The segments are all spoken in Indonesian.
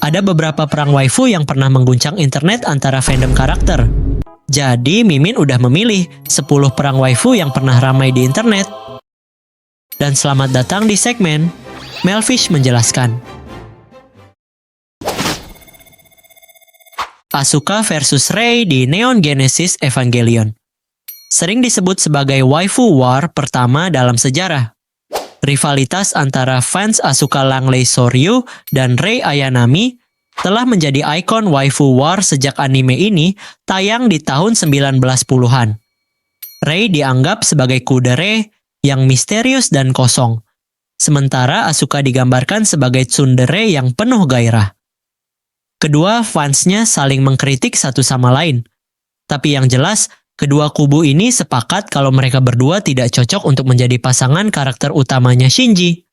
ada beberapa perang waifu yang pernah mengguncang internet antara fandom karakter. Jadi, Mimin udah memilih 10 perang waifu yang pernah ramai di internet. Dan selamat datang di segmen Melfish menjelaskan. Asuka versus Rei di Neon Genesis Evangelion. Sering disebut sebagai waifu war pertama dalam sejarah. Rivalitas antara fans Asuka Langley Soryu dan Rei Ayanami telah menjadi ikon waifu war sejak anime ini tayang di tahun 1910-an. Rei dianggap sebagai kudere yang misterius dan kosong, sementara Asuka digambarkan sebagai tsundere yang penuh gairah. Kedua fansnya saling mengkritik satu sama lain, tapi yang jelas kedua kubu ini sepakat kalau mereka berdua tidak cocok untuk menjadi pasangan karakter utamanya Shinji.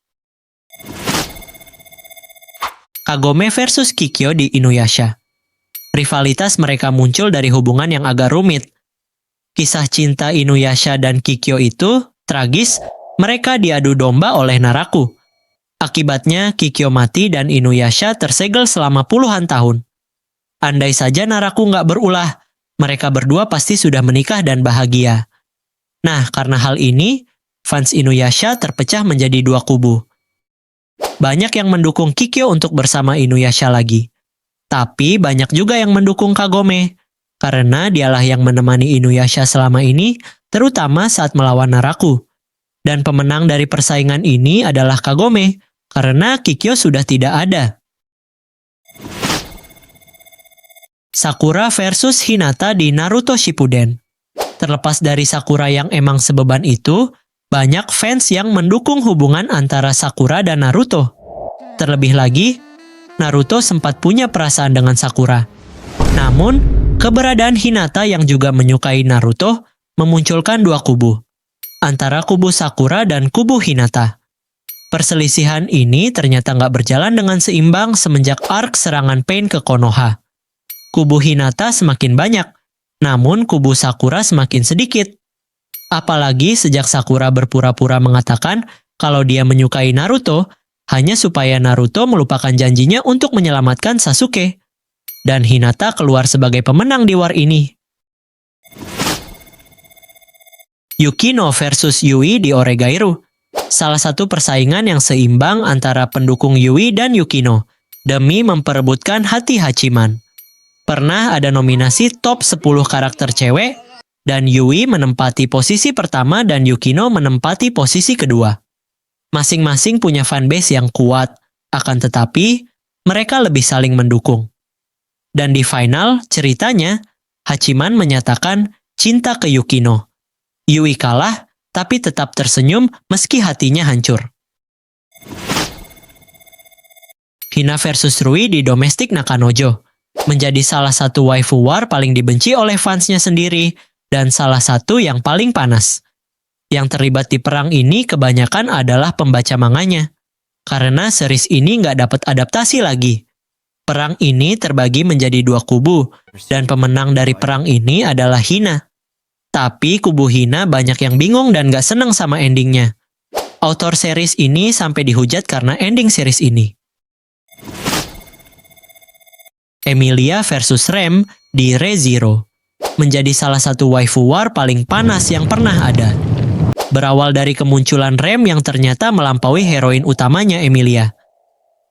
Kagome versus Kikyo di Inuyasha. Rivalitas mereka muncul dari hubungan yang agak rumit. Kisah cinta Inuyasha dan Kikyo itu tragis, mereka diadu domba oleh Naraku. Akibatnya Kikyo mati dan Inuyasha tersegel selama puluhan tahun. Andai saja Naraku nggak berulah, mereka berdua pasti sudah menikah dan bahagia. Nah, karena hal ini, fans Inuyasha terpecah menjadi dua kubu. Banyak yang mendukung Kikyo untuk bersama Inuyasha lagi. Tapi banyak juga yang mendukung Kagome, karena dialah yang menemani Inuyasha selama ini, terutama saat melawan Naraku. Dan pemenang dari persaingan ini adalah Kagome, karena Kikyo sudah tidak ada. Sakura versus Hinata di Naruto Shippuden. Terlepas dari Sakura yang emang sebeban itu, banyak fans yang mendukung hubungan antara Sakura dan Naruto. Terlebih lagi, Naruto sempat punya perasaan dengan Sakura. Namun, keberadaan Hinata yang juga menyukai Naruto memunculkan dua kubu, antara kubu Sakura dan kubu Hinata. Perselisihan ini ternyata nggak berjalan dengan seimbang semenjak arc serangan Pain ke Konoha. Kubu Hinata semakin banyak, namun kubu Sakura semakin sedikit. Apalagi sejak Sakura berpura-pura mengatakan kalau dia menyukai Naruto, hanya supaya Naruto melupakan janjinya untuk menyelamatkan Sasuke. Dan Hinata keluar sebagai pemenang di war ini. Yukino versus Yui di Oregairu. Salah satu persaingan yang seimbang antara pendukung Yui dan Yukino, demi memperebutkan hati Hachiman. Pernah ada nominasi top 10 karakter cewek, dan Yui menempati posisi pertama dan Yukino menempati posisi kedua. Masing-masing punya fanbase yang kuat, akan tetapi mereka lebih saling mendukung. Dan di final, ceritanya, Hachiman menyatakan cinta ke Yukino. Yui kalah, tapi tetap tersenyum meski hatinya hancur. Hina versus Rui di Domestic Nakanojo. Menjadi salah satu waifu war paling dibenci oleh fansnya sendiri, dan salah satu yang paling panas. Yang terlibat di perang ini kebanyakan adalah pembaca manganya, karena series ini nggak dapat adaptasi lagi. Perang ini terbagi menjadi dua kubu, dan pemenang dari perang ini adalah Hina. Tapi kubu Hina banyak yang bingung dan nggak seneng sama endingnya. Autor series ini sampai dihujat karena ending series ini. Emilia versus Rem di Re:Zero. Menjadi salah satu waifu war paling panas yang pernah ada. Berawal dari kemunculan Rem yang ternyata melampaui heroin utamanya Emilia.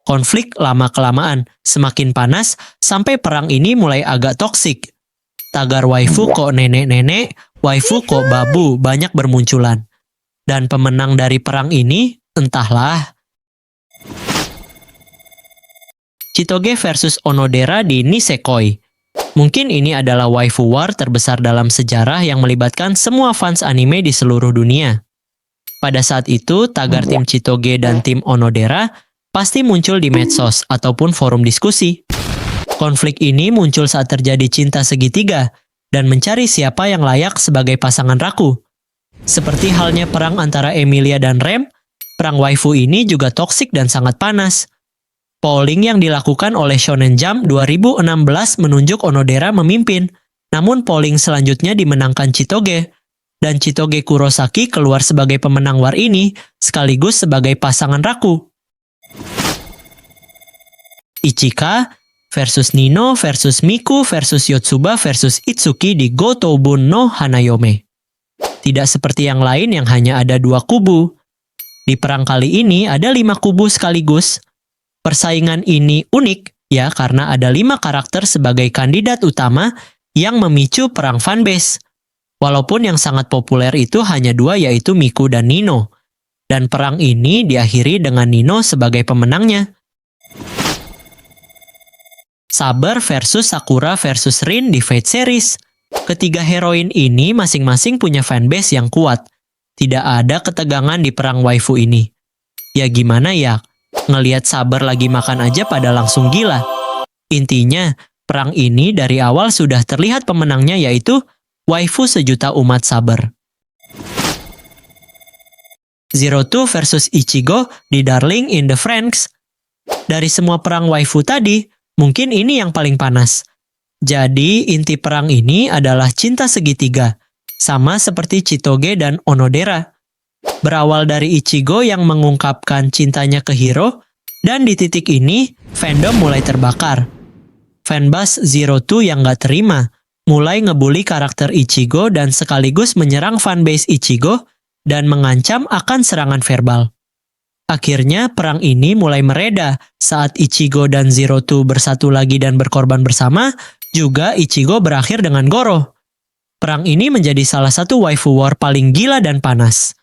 Konflik lama-kelamaan semakin panas sampai perang ini mulai agak toksik. Tagar waifu kok nenek-nenek, waifu kok babu banyak bermunculan. Dan pemenang dari perang ini, entahlah. Chitoge versus Onodera di Nisekoi. Mungkin ini adalah waifu war terbesar dalam sejarah yang melibatkan semua fans anime di seluruh dunia. Pada saat itu, tagar tim Chitoge dan tim Onodera pasti muncul di medsos ataupun forum diskusi. Konflik ini muncul saat terjadi cinta segitiga dan mencari siapa yang layak sebagai pasangan raku. Seperti halnya perang antara Emilia dan Rem, perang waifu ini juga toksik dan sangat panas. Polling yang dilakukan oleh Shonen Jump 2016 menunjuk Onodera memimpin, namun polling selanjutnya dimenangkan Chitoge, dan Chitoge Kurosaki keluar sebagai pemenang war ini sekaligus sebagai pasangan raku. Ichika versus Nino versus Miku versus Yotsuba versus Itsuki di Gotoubun no Hanayome. Tidak seperti yang lain yang hanya ada 2 kubu. Di perang kali ini ada 5 kubu sekaligus. Persaingan ini unik ya karena ada 5 karakter sebagai kandidat utama yang memicu perang fanbase. Walaupun yang sangat populer itu hanya 2 yaitu Miku dan Nino. Dan perang ini diakhiri dengan Nino sebagai pemenangnya. Saber versus Sakura versus Rin di Fate Series. Ketiga heroin ini masing-masing punya fanbase yang kuat. Tidak ada ketegangan di perang waifu ini. Ya gimana ya, ngelihat Saber lagi makan aja pada langsung gila. Intinya, perang ini dari awal sudah terlihat pemenangnya yaitu waifu sejuta umat Saber. Zero Two versus Ichigo di Darling in the Franxx. Dari semua perang waifu tadi, mungkin ini yang paling panas. Jadi, inti perang ini adalah cinta segitiga, sama seperti Chitoge dan Onodera. Berawal dari Ichigo yang mengungkapkan cintanya ke Hiro, dan di titik ini, fandom mulai terbakar. Fanbase Zero Two yang gak terima, mulai ngebully karakter Ichigo dan sekaligus menyerang fanbase Ichigo dan mengancam akan serangan verbal. Akhirnya, perang ini mulai mereda saat Ichigo dan Zero Two bersatu lagi dan berkorban bersama, juga Ichigo berakhir dengan Goro. Perang ini menjadi salah satu waifu war paling gila dan panas.